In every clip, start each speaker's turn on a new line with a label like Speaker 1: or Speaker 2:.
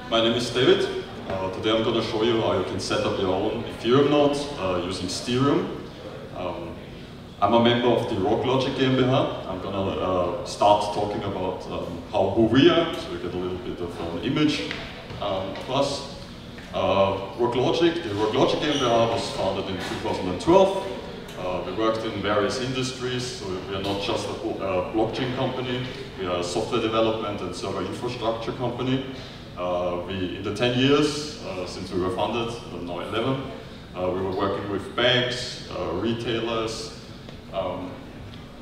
Speaker 1: My name is David. Today I'm going to show you how you can set up your own Ethereum node using Stereum. I'm a member of the RockLogic GmbH. I'm going to start talking about who we are, so you get a little bit of an image of us. The RockLogic GmbH was founded in 2012. We worked in various industries, so we are not just a blockchain company, we are a software development and server infrastructure company. In the 10 years since we were founded, now 11, we were working with banks, retailers,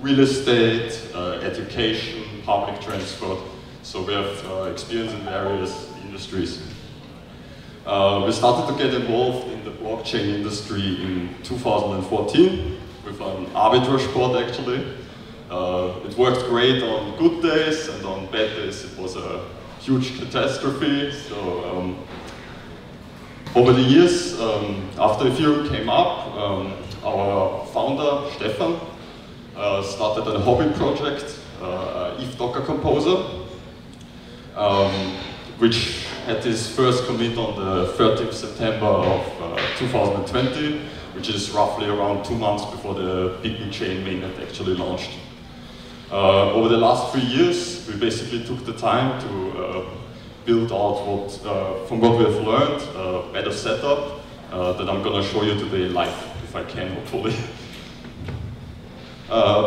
Speaker 1: real estate, education, public transport, so we have experience in various industries. We started to get involved in the blockchain industry in 2014 with an arbitrage board actually. It worked great on good days, and on bad days it was a huge catastrophe. So over the years, after Ethereum came up, our founder, Stefan, started a hobby project, ETH Docker Composer, which had his first commit on the 13th September of 2020, which is roughly around 2 months before the big chain mainnet actually launched. Over the last 3 years, we basically took the time to build out from what we have learned, a better setup that I'm going to show you today live, if I can, hopefully.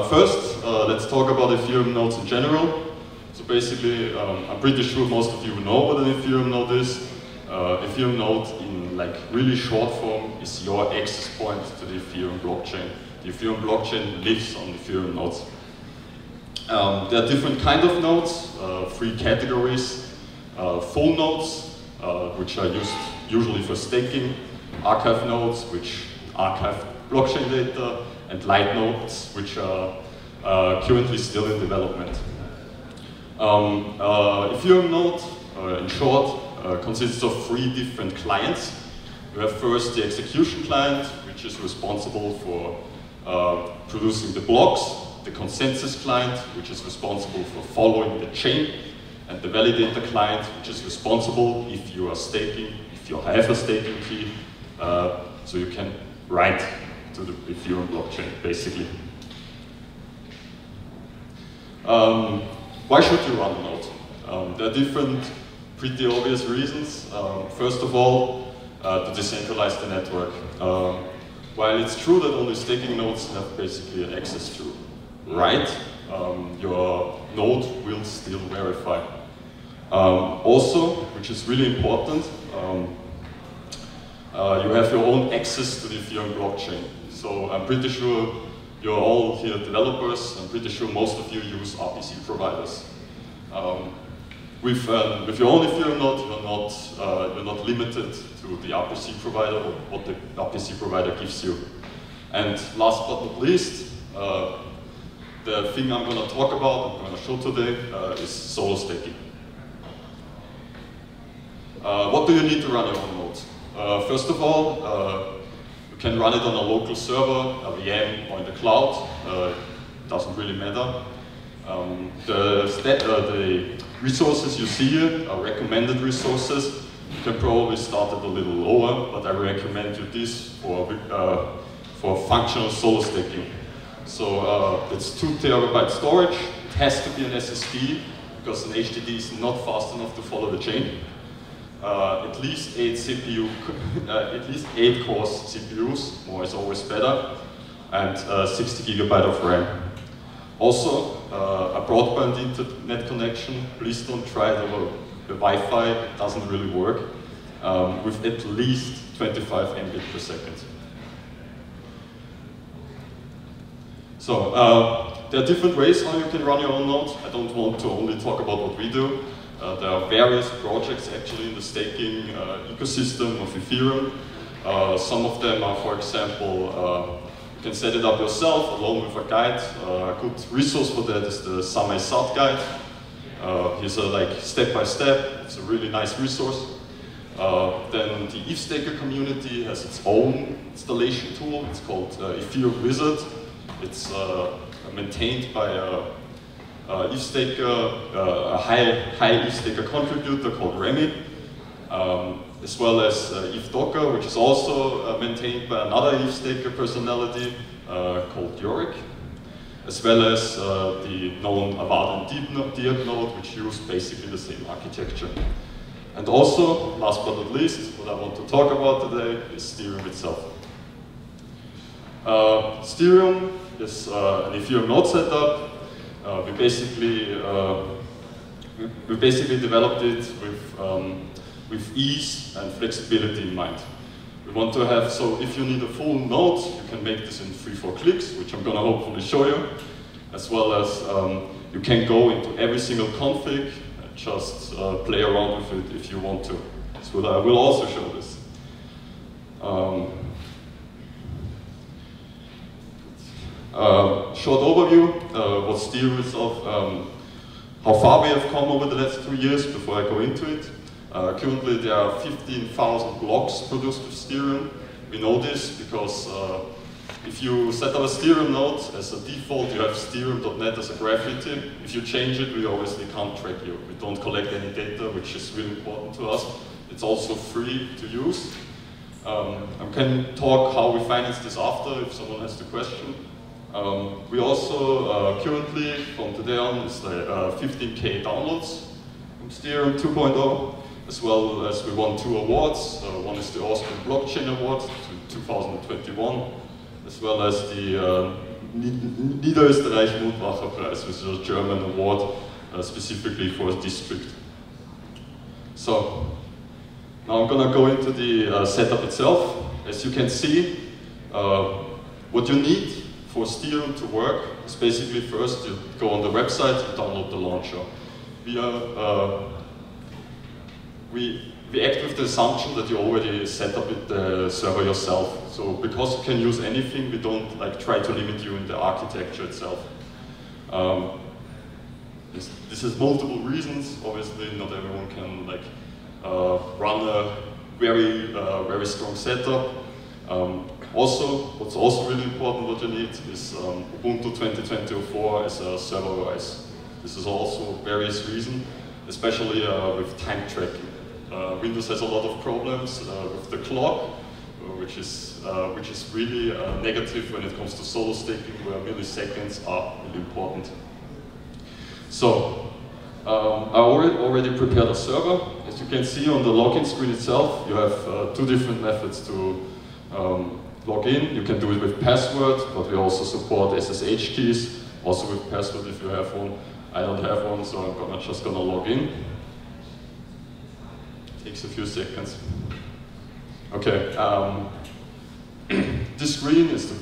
Speaker 1: First, let's talk about Ethereum nodes in general. So basically, I'm pretty sure most of you know what an Ethereum node is. Ethereum node, in like really short form, is your access point to the Ethereum blockchain. The Ethereum blockchain lives on Ethereum nodes. There are different kinds of nodes, 3 categories. Full nodes, which are used usually for staking, archive nodes, which archive blockchain data, and light nodes, which are currently still in development. Ethereum node, in short, consists of 3 different clients. We have first the execution client, which is responsible for producing the blocks, the consensus client, which is responsible for following the chain, and the validator client, which is responsible if you are staking, if you have a staking key, so you can write to the Ethereum blockchain, basically. Why should you run a node? There are different, pretty obvious reasons. First of all, to decentralize the network. While it's true that only staking nodes have basically access to write, your node will still verify. Also, which is really important, you have your own access to the Ethereum blockchain. So I'm pretty sure you're all here developers. I'm pretty sure most of you use RPC providers. With your own Ethereum node, you're not limited to the RPC provider or what the RPC provider gives you. And last but not least, the thing I'm going to talk about, I'm going to show today, is solo staking. What do you need to run your own node? First of all, you can run it on a local server, a VM, or in the cloud. Doesn't really matter. The resources you see here are recommended resources. You can probably start it a little lower, but I recommend you this for functional solo staking. So it's 2 terabyte storage. It has to be an SSD because an HDD is not fast enough to follow the chain. At least 8 cores CPUs, more is always better, and 60 gigabyte of RAM. Also, a broadband internet connection. Please don't try the Wi-Fi, it doesn't really work, with at least 25 Mbit per second. So, there are different ways how you can run your own node. I don't want to only talk about what we do. There are various projects actually in the staking ecosystem of Ethereum. Some of them are, for example, you can set it up yourself along with a guide. A good resource for that is the SAT guide. Here's a step-by-step. It's a really nice resource. Then the ETH Staker community has its own installation tool. It's called Ethereum Wizard. It's maintained by a ETH Staker, a high ETH Staker contributor called Remy. as well as ETH Docker, which is also maintained by another ETH staker personality called Yorick, as well as the known Avad and Deep node, which use basically the same architecture. And also, last but not least, what I want to talk about today is Stereum itself. Stereum is an Ethereum Node setup. We basically developed it with ease and flexibility in mind. We want to have, so if you need a full node, you can make this in 3-4 clicks, which I'm going to hopefully show you, as well as you can go into every single config and just play around with it if you want to. So I will also show this. Short overview, what Steum is of, how far we have come over the last 2 years before I go into it. Currently there are 15,000 blocks produced with Stereum. We know this because if you set up a Stereum node as a default, you have stereum.net as a graffiti. If you change it, we obviously can't track you. We don't collect any data, which is really important to us. It's also free to use. I can talk how we finance this after if someone has the question. We also currently, from today on, is 15K downloads from Stereum 2.0, as well as we won 2 awards. One is the Austrian Blockchain Award 2021, as well as the Niederösterreich Mutmacher Prize, which is a German award specifically for a district. So, now I'm going to go into the setup itself. As you can see, what you need for Steum to work is basically first you go on the website and download the launcher. We act with the assumption that you already set up the server yourself. So because you can use anything, we don't try to limit you in the architecture itself. This has multiple reasons. Obviously, not everyone can run a very strong setup. Also, what's also really important, what you need is Ubuntu 2020.04 as a server OS. This is also various reasons, especially with time tracking. Windows has a lot of problems with the clock, which is really negative when it comes to solo staking, where milliseconds are really important. So, I already prepared a server. As you can see on the login screen itself, you have 2 different methods to log in. You can do it with password, but we also support SSH keys, also with password if you have one. I don't have one, so I'm just gonna log in. Takes a few seconds. Okay, this screen is the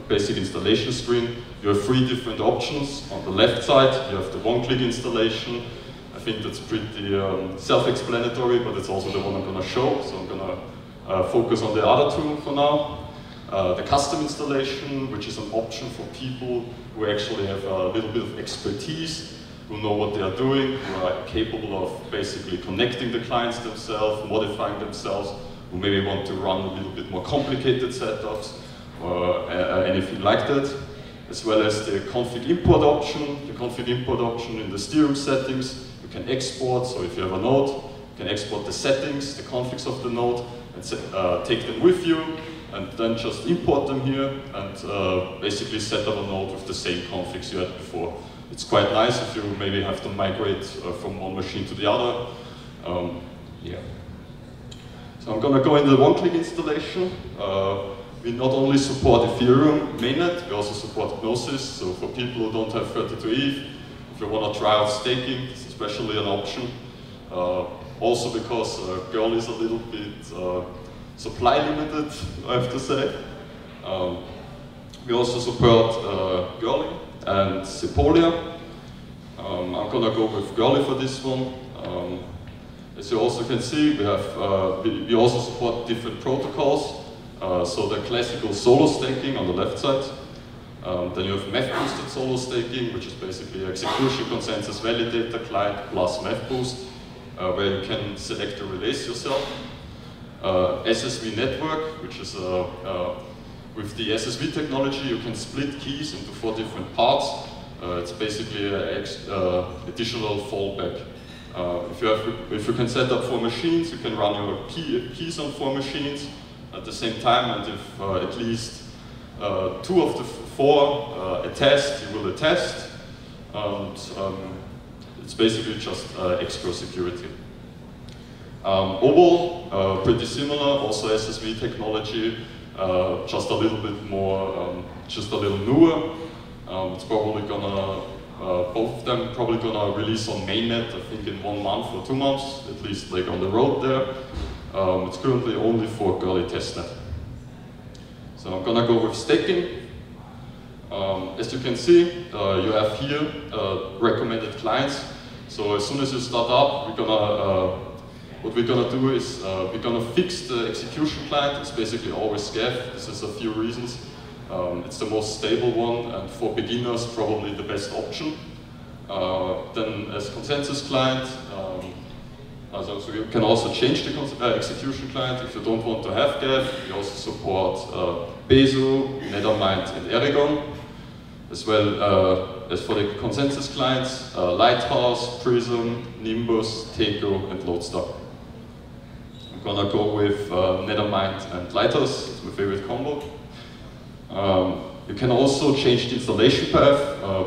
Speaker 1: basic installation screen. You have 3 different options. On the left side, you have the one-click installation. I think that's pretty self-explanatory, but it's also the one I'm gonna show, so I'm gonna focus on the other 2 for now. The custom installation, which is an option for people who actually have a little bit of expertise, who know what they are doing, who are capable of basically connecting the clients themselves, modifying themselves, who maybe want to run a little bit more complicated setups, or anything like that. As well as the config import option. The config import option in the Stereum settings, you can export, so if you have a node, you can export the settings, the configs of the node, and take them with you, and then just import them here, and basically set up a node with the same configs you had before. It's quite nice if you maybe have to migrate from one machine to the other. Yeah. So I'm going to go into the one-click installation. We not only support Ethereum mainnet, we also support Gnosis. So for people who don't have 32 ETH, if you want to try out staking, it's especially an option. Also because Girl is a little bit supply limited, I have to say. We also support Girly and Sepolia. I'm gonna go with Girly for this one. As you also can see, we have we also support different protocols. So the classical solo staking on the left side. Then you have math-boosted solo staking, which is basically execution consensus validator client plus math boost, where you can select a release yourself. SSV network, which is with the SSV technology, you can split keys into 4 different parts. It's basically an additional fallback. If if you can set up 4 machines, you can run your keys on 4 machines at the same time, and if at least 2 of the 4 attest, you will attest, and it's basically just extra security. OBOL, pretty similar, also SSV technology, just a little bit more, just a little newer. It's probably gonna, both of them probably gonna release on mainnet, I think in 1 month or 2 months, at least like on the road there. It's currently only for early testnet. So I'm gonna go with staking. As you can see, you have here recommended clients. So as soon as you start up, what we're gonna do is we're gonna fix the execution client. It's basically always SCAF. This is a few reasons. It's the most stable one, and for beginners, probably the best option. Then as consensus client, so you can also change the execution client if you don't want to have GAF. We also support Besu, Nethermind, and Eragon, as well as for the consensus clients, Lighthouse, Prism, Nimbus, Teco, and Lodestar. I'm gonna go with Nethermind and Lighthouse. It's my favorite combo. You can also change the installation path.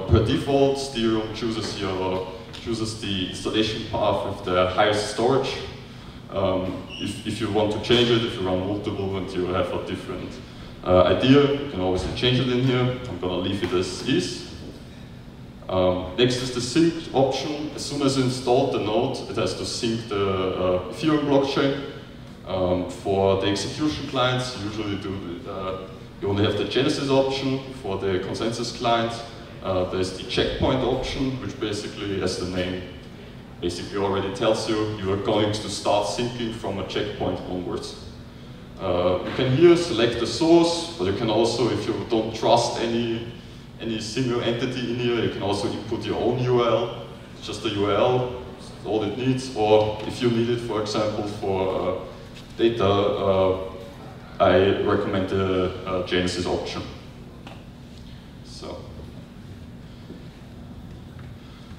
Speaker 1: Per default, Stereum chooses the installation path with the highest storage. If you want to change it, if you run multiple and you have a different idea, you can always change it in here. I'm gonna leave it as is. Next is the sync option. As soon as you install the node, it has to sync the Ethereum blockchain. For the execution clients, you usually you only have the Genesis option. For the consensus client, there's the checkpoint option, which basically, as the name basically already tells you, you are going to start syncing from a checkpoint onwards. You can here select the source, but you can also, if you don't trust any single entity in here, you can also input your own URL. It's just a URL, it's all it needs. Or if you need it, for example, for data, I recommend the Genesis option. So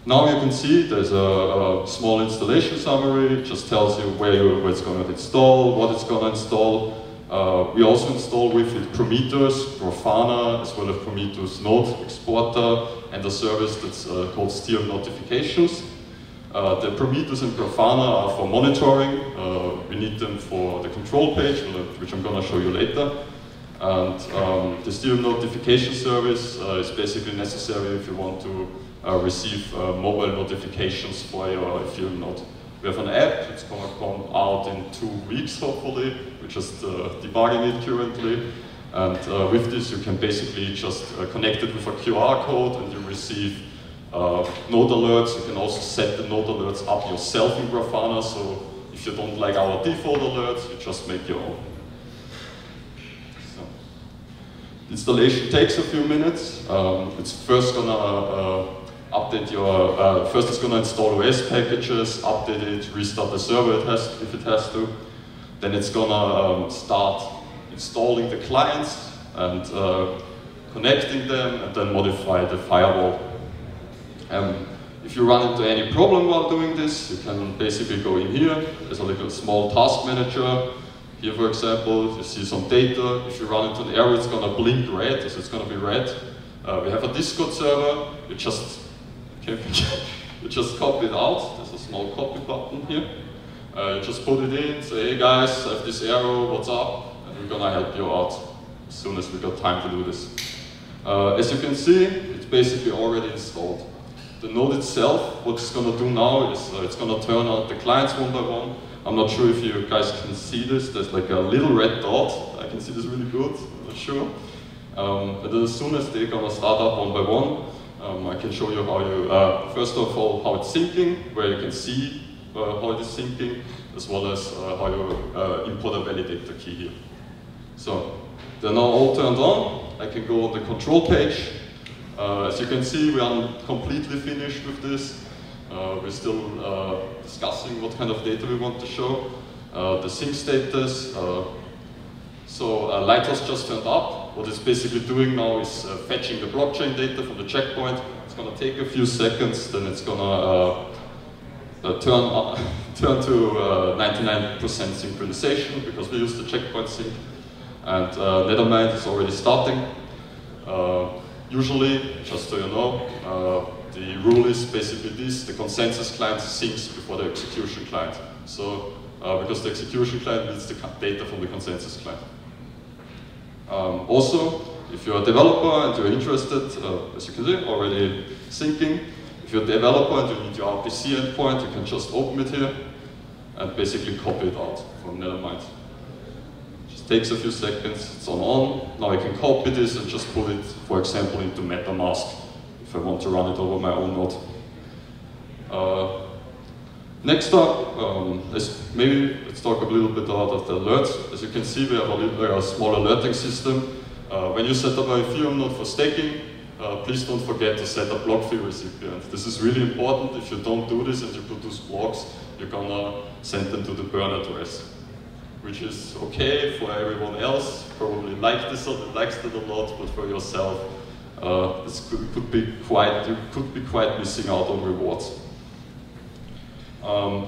Speaker 1: now you can see there's a small installation summary. It just tells you where it's going to install, what it's going to install. We also install with it Prometheus, Grafana, as well as Prometheus Node Exporter, and a service that's called Steum Notifications. The Prometheus and Grafana are for monitoring. We need them for the control page, which I'm going to show you later. And the Steum Notification service is basically necessary if you want to receive mobile notifications for your Ethereum node. We have an app, it's going to come out in 2 weeks hopefully. We're just debugging it currently. And with this you can basically just connect it with a QR code and you receive node alerts. You can also set the node alerts up yourself in Grafana, so if you don't like our default alerts, you just make your own. So, installation takes a few minutes. It's first gonna update your, first it's gonna install OS packages, update it, restart the server if it has to. Then it's gonna start installing the clients and connecting them, and then modify the firewall. If you run into any problem while doing this, you can basically go in here. There's a little small task manager. Here, for example, you see some data. If you run into an error, it's going to blink red, so it's going to be red. We have a Discord server. You just copy it out. There's a small copy button here. You just put it in, say, hey guys, I have this error, what's up? And we're going to help you out as soon as we got time to do this. As you can see, it's basically already installed. The node itself, what it's going to do now is it's going to turn out the clients one by one. I'm not sure if you guys can see this. There's like a little red dot. I can see this really good, I'm not sure. But then as soon as they're going to start up one by one, I can show you how you, first of all, how it's syncing, where you can see how it is syncing, as well as how you import a validator key here. So they're now all turned on. I can go on the control page. As you can see, we aren't completely finished with this. We're still discussing what kind of data we want to show. The sync status. Lighthouse just turned up. What it's basically doing now is fetching the blockchain data from the checkpoint. It's going to take a few seconds, then it's going to turn to 99% synchronization because we use the checkpoint sync, and Nethermind is already starting. Usually, just so you know, the rule is basically this: the consensus client syncs before the execution client. So, because the execution client needs the data from the consensus client. Also, if you're a developer and you're interested, as you can see, already syncing. If you're a developer and you need your RPC endpoint, you can just open it here and basically copy it out from Nethermind. Just takes a few seconds, it's on. Now I can copy this and just put it, for example, into MetaMask if I want to run it over my own node. Next up, let's talk a little bit about the alerts. As you can see, we have a small alerting system. When you set up an Ethereum node for staking, please don't forget to set a block fee recipient. This is really important. If you don't do this and you produce blocks, you're gonna send them to the burn address, which is okay for everyone else. Probably likes it a lot, but for yourself, this could be quite missing out on rewards.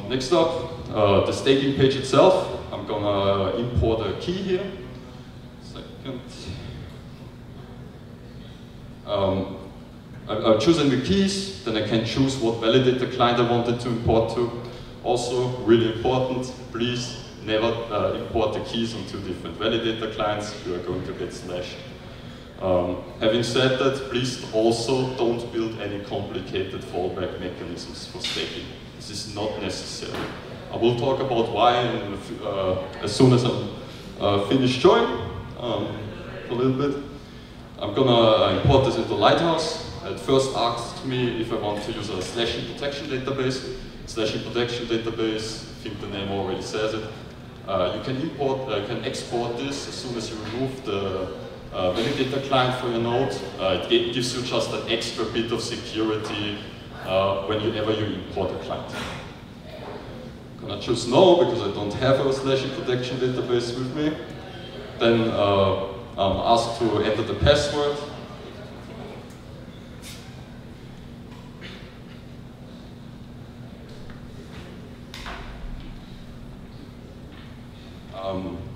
Speaker 1: Next up, the staking page itself. I'm gonna import a key here. Second. I'm choosing the keys, then I can choose what validator client I wanted to import to. Also, really important, please never import the keys on two different validator clients. You are going to get slashed. Having said that, please also don't build any complicated fallback mechanisms for staking. This is not necessary. I will talk about why as soon as I'm finished showing a little bit. I'm gonna import this into Lighthouse. It first asks me if I want to use a slashing protection database. Slashing protection database, I think the name already says it. You can export this as soon as you remove the validator client for your node. It gives you just an extra bit of security whenever you import a client. I'm gonna choose no because I don't have a slashing protection database with me. Then I'm asked to enter the password.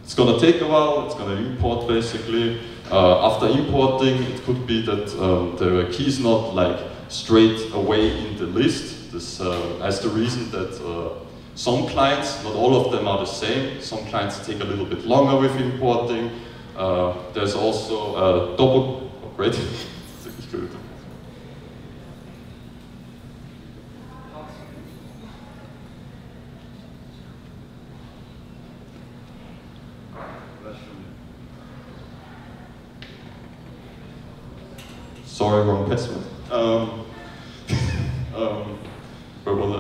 Speaker 1: It's going to take a while, it's going to import basically. After importing, it could be that the key is not like straight away in the list. This has the reason that some clients, not all of them are the same. Some clients take a little bit longer with importing. There's also a double, oh, great. Sorry, wrong password. Where was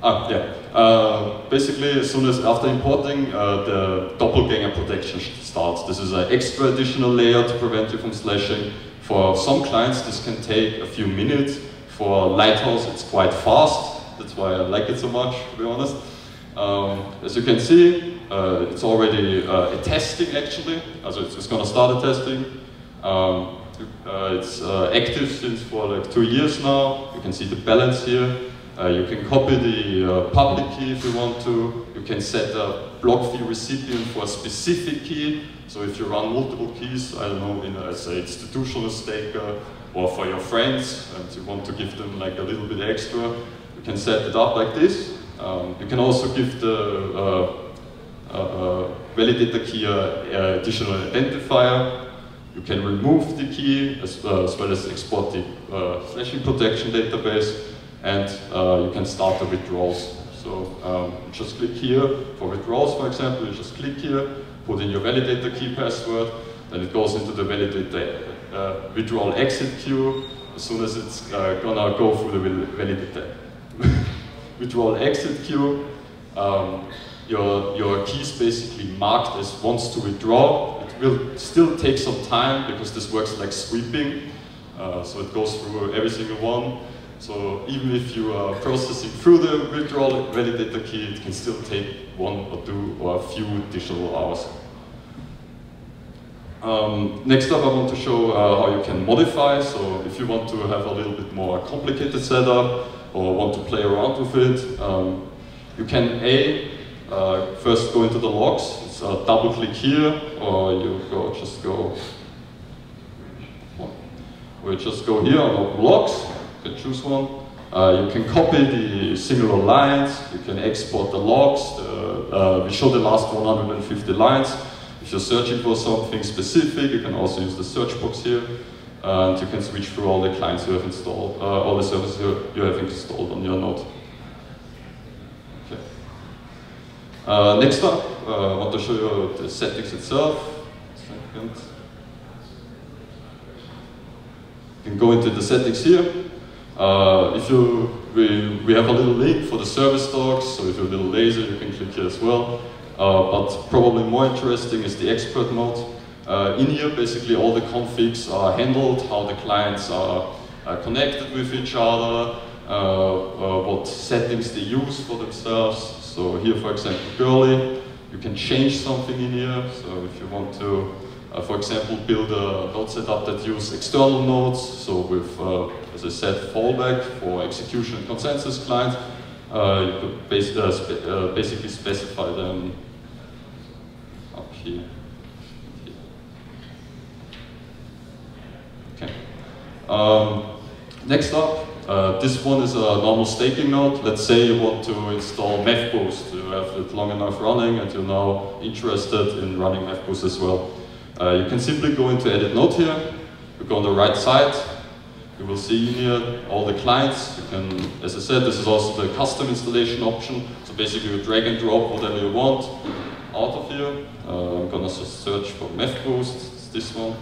Speaker 1: I? Basically, as soon as after importing, the doppelganger protection starts. This is an extra additional layer to prevent you from slashing. For some clients, this can take a few minutes. For Lighthouse, it's quite fast. That's why I like it so much, to be honest. As you can see, it's already testing actually. Also, it's going to start a testing. It's active since for like 2 years now. You can see the balance here. You can copy the public key if you want to. You can set a block fee recipient for a specific key. So if you run multiple keys, I don't know, in as an institutional staker or for your friends, and you want to give them like a little bit extra, you can set it up like this. You can also give the validator key an additional identifier. You can remove the key as well as export the slashing protection database, and you can start the withdrawals. So just click here for withdrawals, for example. You just click here, put in your validator key password, then it goes into the validator withdrawal exit queue. As soon as it's gonna go through the validator withdrawal exit queue, your key is basically marked as wants to withdraw. It will still take some time because this works like sweeping, so it goes through every single one. So even if you are processing through the withdrawal validator key, it can still take 1 or 2 or a few additional hours. Next up, I want to show how you can modify. So if you want to have a little bit more complicated setup, or want to play around with it, you can first go into the logs. It's a double click here, or you just go here on open logs. You can choose one. You can copy the singular lines. You can export the logs. We show the last 150 lines. If you're searching for something specific, you can also use the search box here. And you can switch through all the clients you have installed, all the services you have installed on your node. Okay. Next up, I want to show you the settings itself. Second. You can go into the settings here. We have a little link for the service docs, so if you're a little lazy, you can click here as well. But probably more interesting is the expert mode. In here, basically all the configs are handled, how the clients are connected with each other, what settings they use for themselves. So here, for example, girly, you can change something in here. So if you want to, for example, build a node setup that uses external nodes, so with, as I said, fallback for execution and consensus clients, you could basically specify them up here. Next up, this one is a normal staking node. Let's say you want to install MathBoost. You have it long enough running and you're now interested in running MathBoost as well. You can simply go into edit node here. You go on the right side. You will see in here all the clients. You can, as I said, this is also the custom installation option. So basically you drag and drop whatever you want out of here. I'm gonna just search for MathBoost. It's this one.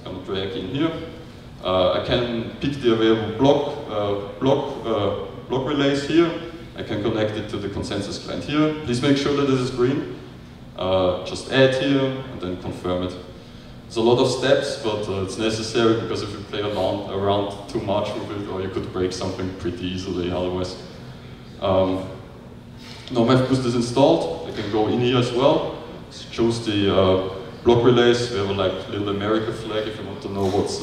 Speaker 1: I'm going to drag in here. I can pick the available block relays here. I can connect it to the consensus client here. Please make sure that this is green. Just add here and then confirm it. It's a lot of steps, but it's necessary because if you play around too much with it, or you could break something pretty easily otherwise. Now MathBoost is installed. I can go in here as well. Choose the block relays. We have a little America flag if you want to know what's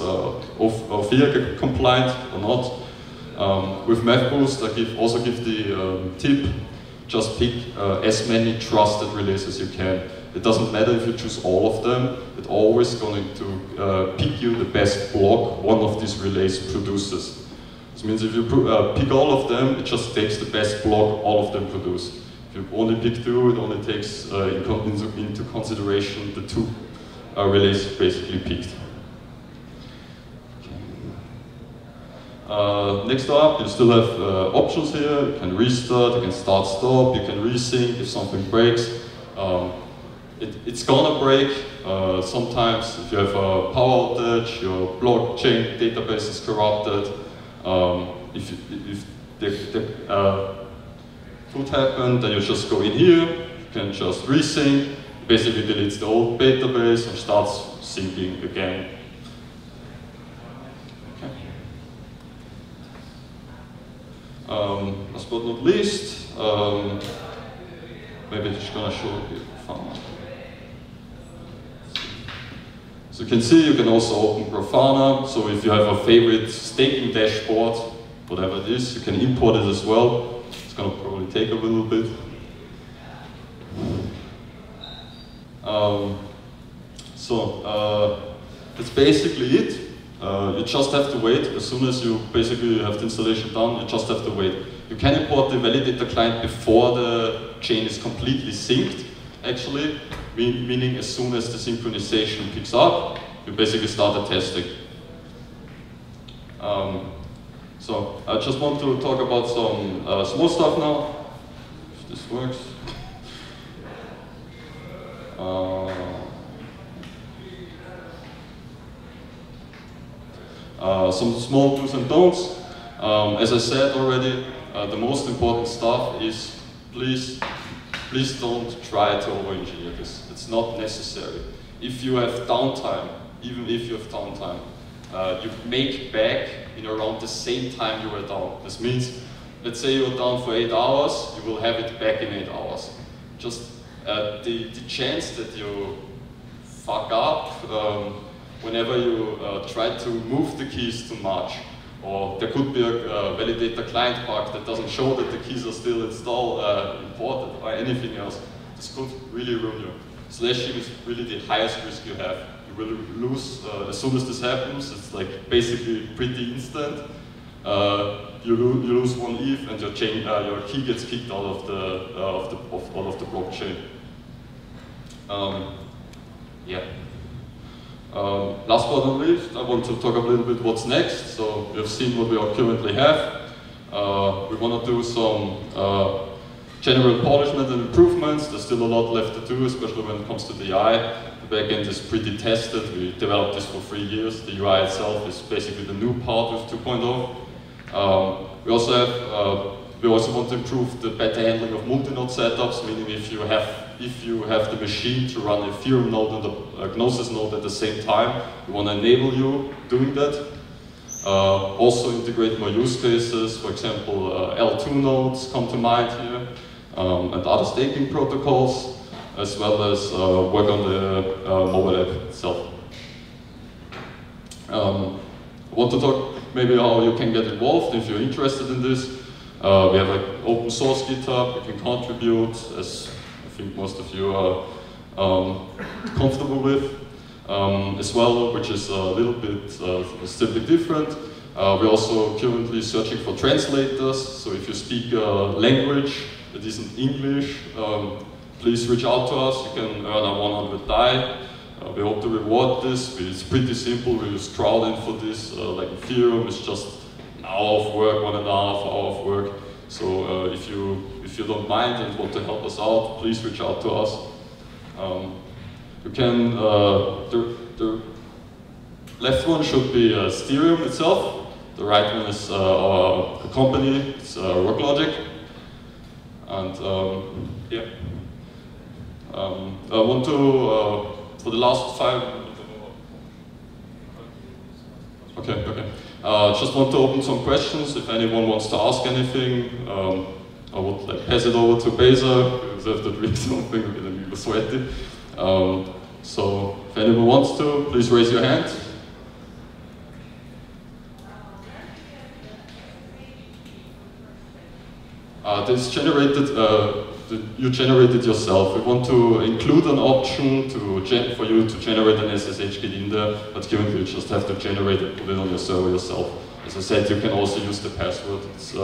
Speaker 1: OFIA compliant or not. With MathBoost, I also give the tip, just pick as many trusted relays as you can. It doesn't matter if you choose all of them, it's always going to pick you the best block one of these relays produces. This means if you pick all of them, it just takes the best block all of them produce. If you only pick two, it only takes into consideration the two relays basically picked. Next up, you still have options here. You can restart, you can start, stop, you can resync if something breaks. It's gonna break. Sometimes if you have a power outage, your blockchain database is corrupted. If the could happen, then you just go in here, you can just resync, basically deletes the old database and starts syncing again. Okay. Last but not least, maybe I'm just gonna show you Grafana. So you can see you can also open Grafana, so if you have a favorite staking dashboard, whatever it is, you can import it as well. It's going to probably take a little bit. That's basically it. You just have to wait. As soon as you basically have the installation done, you just have to wait. You can import the validator client before the chain is completely synced, actually, meaning as soon as the synchronization picks up, you basically start the testing. So I just want to talk about some small stuff now, if this works. Some small do's and don'ts. As I said already, the most important stuff is please don't try to over-engineer this. It's not necessary. If you have downtime, even if you have downtime, you make back in around the same time you were down. This means, let's say you're down for 8 hours, you will have it back in 8 hours. Just the chance that you fuck up whenever you try to move the keys too much, or there could be a validator client bug that doesn't show that the keys are still installed, imported, or anything else. This could really ruin you. Slashing is really the highest risk you have. You will lose as soon as this happens. It's like basically pretty instant. You lose one ETH and your key gets kicked out of the blockchain. Yeah. Last but not least, I want to talk a little bit what's next. So we have seen what we currently have. We want to do some general polishment and improvements. There's still a lot left to do, especially when it comes to the UI. The backend is pretty tested. We developed this for 3 years. The UI itself is basically the new part with 2.0. We also want to improve the better handling of multi-node setups, meaning if you have the machine to run Ethereum Node and the Gnosis node at the same time, we want to enable you doing that. Also integrate more use cases, for example, L2 nodes come to mind here, and other staking protocols, as well as work on the mobile app itself. I want to talk maybe how you can get involved if you're interested in this. We have an open source GitHub, you can contribute, as I think most of you are comfortable with. As well, which is a little bit simply different. We're also currently searching for translators, so if you speak a language that isn't English, please reach out to us. You can earn a 100 DAI. We hope to reward this. It's pretty simple. We use crowding for this, like Ethereum. It's just an hour of work, 1.5 hours of work. So if you don't mind and want to help us out, please reach out to us. You can, the left one should be Stereum itself. The right one is our company, it's RockLogic. And yeah, I want to, for the last 5, okay. Just want to open some questions. If anyone wants to ask anything, I would pass it over to Beza, because I have to drink something, I'm getting a little sweaty. So if anyone wants to, please raise your hand. This generated, you generated yourself. We want to include an option for you to generate an SSH key in there, but currently you just have to generate it, put it on your server yourself. As I said, you can also use the password. It's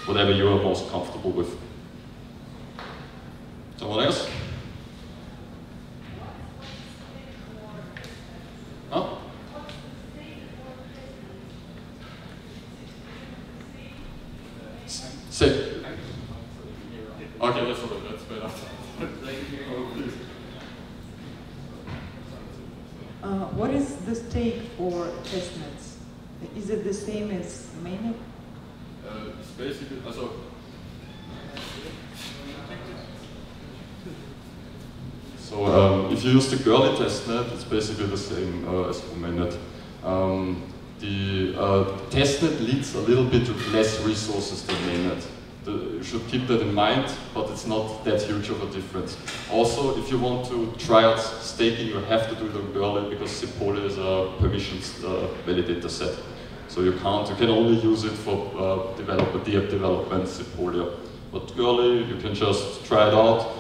Speaker 1: whatever you are most comfortable with. Someone else? Huh? Say. Okay, that's better.
Speaker 2: What is the stake for testnets? Is it the same as mainnet?
Speaker 1: It's basically, also, so if you use the girly testnet, it's basically the same as for mainnet. The testnet leads a little bit with less resources than mainnet. You should keep that in mind, but it's not that huge of a difference. Also, if you want to try out staking, you have to do it on girly because Sepolia is a permissions validator set. So you can only use it for DApp development, Sepolia. But girly, you can just try it out.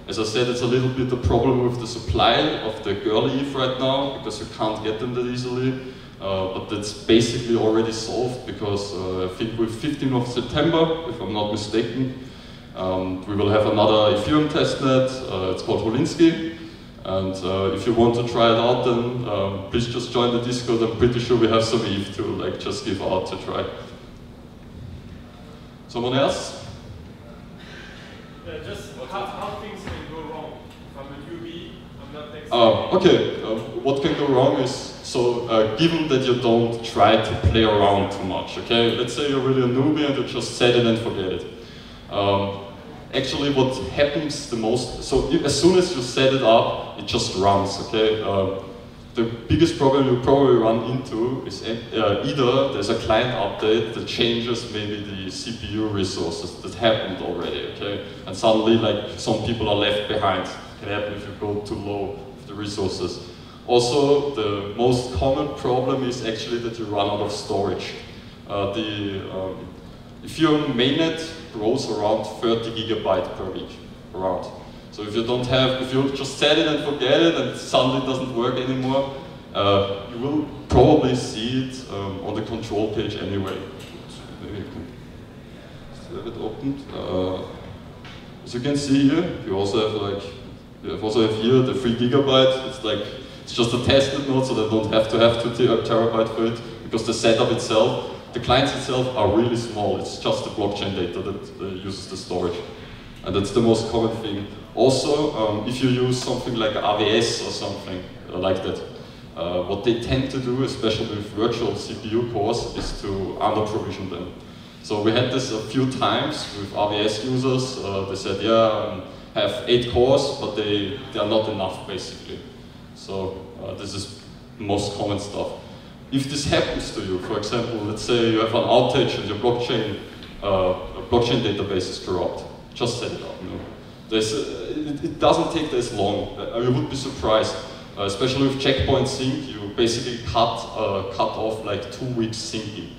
Speaker 1: As I said, it's a little bit a problem with the supply of the girly ETH right now, because you can't get them that easily. But that's basically already solved, because I think with 15th of September, if I'm not mistaken, we will have another Ethereum testnet. It's called Wolinski. And if you want to try it out, then please just join the Discord. I'm pretty sure we have some ETH to just give out to try. Someone else?
Speaker 3: Just how things can go wrong. If I'm a newbie, I'm not next.
Speaker 1: Okay, what can go wrong is, so given that you don't try to play around too much, okay? Let's say you're really a newbie and you just set it and forget it. Actually, what happens the most, so as soon as you set it up, it just runs, okay? The biggest problem you probably run into is either there's a client update that changes maybe the CPU resources that happened already, okay? And suddenly, some people are left behind. It can happen if you go too low with the resources. Also, the most common problem is actually that you run out of storage. Ethereum mainnet grows around 30 gigabytes per week, around. So if you just set it and forget it and suddenly it doesn't work anymore, you will probably see it on the control page anyway. Maybe you can still have it opened. As you can see here, you also have here the 3 gigabyte. It's just a tested node, so they don't have to have 2 terabyte for it, because the setup itself, the clients itself are really small. It's just the blockchain data that uses the storage. And that's the most common thing. Also, if you use something like AWS or something like that, what they tend to do, especially with virtual CPU cores, is to under-provision them. So we had this a few times with AWS users. They said, yeah, have 8 cores, but they are not enough, basically. So this is the most common stuff. If this happens to you, for example, let's say you have an outage and your blockchain database is corrupt, just set it up. You know? It doesn't take this long. You would be surprised, especially with checkpoint sync. You basically cut off like 2 weeks syncing.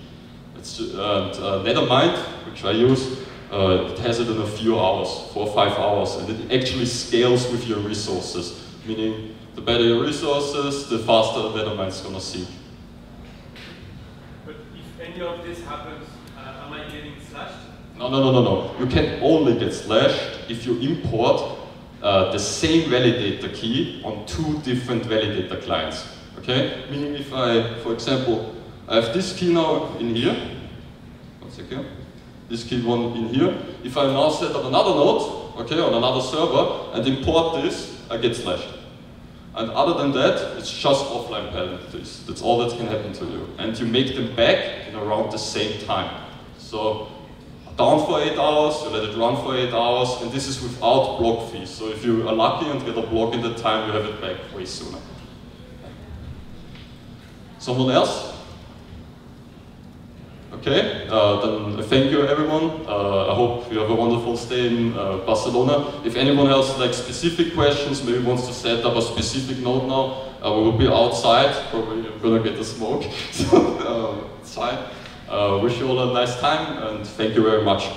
Speaker 1: Nethermind, which I use, it has it in a few hours, 4 or 5 hours, and it actually scales with your resources. Meaning, the better your resources, the faster Nethermind is gonna sync.
Speaker 3: But if any of this happens, am I getting slashed?
Speaker 1: No. You can only get slashed if you import the same validator key on 2 different validator clients. Okay? Meaning if for example, I have this key now in here. One second. This key one in here. If I now set up another node, okay, on another server, and import this, I get slashed. And other than that, it's just offline penalties. That's all that can happen to you. And you make them back in around the same time. So down for 8 hours, you let it run for 8 hours, and this is without block fees. So if you are lucky and get a block in that time, you have it back way sooner. Someone else? Okay, then thank you everyone. I hope you have a wonderful stay in Barcelona. If anyone else has specific questions, maybe wants to set up a specific node now, we will be outside, probably I'm gonna get a smoke, so it's fine. Wish you all a nice time and thank you very much.